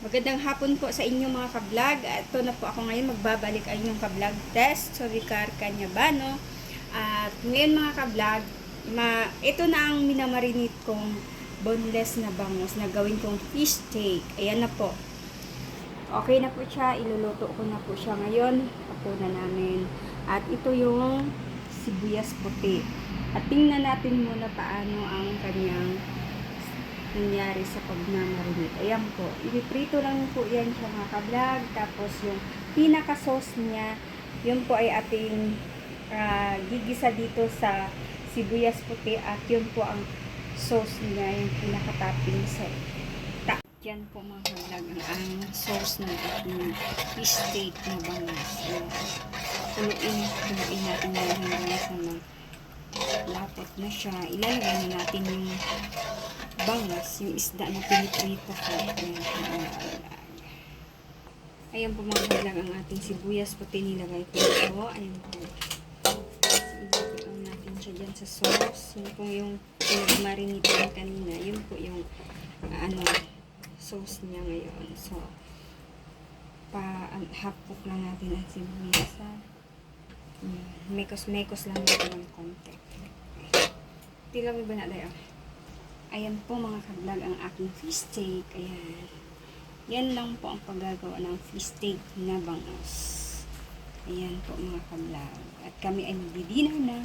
Magandang hapon po sa inyo mga kablog. Ito na po ako ngayon magbabalik ay inyong kablog test. So, Vicar Canyabano. At ngayon mga kablog, ito na ang minamarinate kong boneless na bangus na gawin kong fish steak. Ayan na po. Okay na po siya. Iluluto ko na po siya ngayon. Apo na namin. At ito yung sibuyas puti. At tingnan natin muna paano ang kanyang nangyari sa pag-marinate. Ayan po. Ipiprito lang po yan siya mga kablog. Tapos yung pinaka-sauce niya, yun po ay ating gigisa dito sa sibuyas puti. At yun po ang sauce niya, yung pinaka-topping sa yan po mga kablog ang sauce ng ating fish steak na bangus. Punuin natin yan hanggang sa lapot na siya. Ilalagay na natin yung bangus, yung isda na piniprito ko. Ayan po mga kablog ang ating sibuyas puti nilagay ko ito. Ayan po. Ilagay lang natin siya dyan sa sauce. Yun po yung pinag-marinate ko kanina. Yun po yung sauce niya ngayon. So, hapok lang natin ang sibuyas. Mekos lang natin ng konti. Tilang ba na tayo? Ayan po mga kablog ang aking fish steak. Ayan. Yan lang po ang paggagawa ng fish steak na bangus. Ayan po mga kablog. At kami ay magdidinaw na.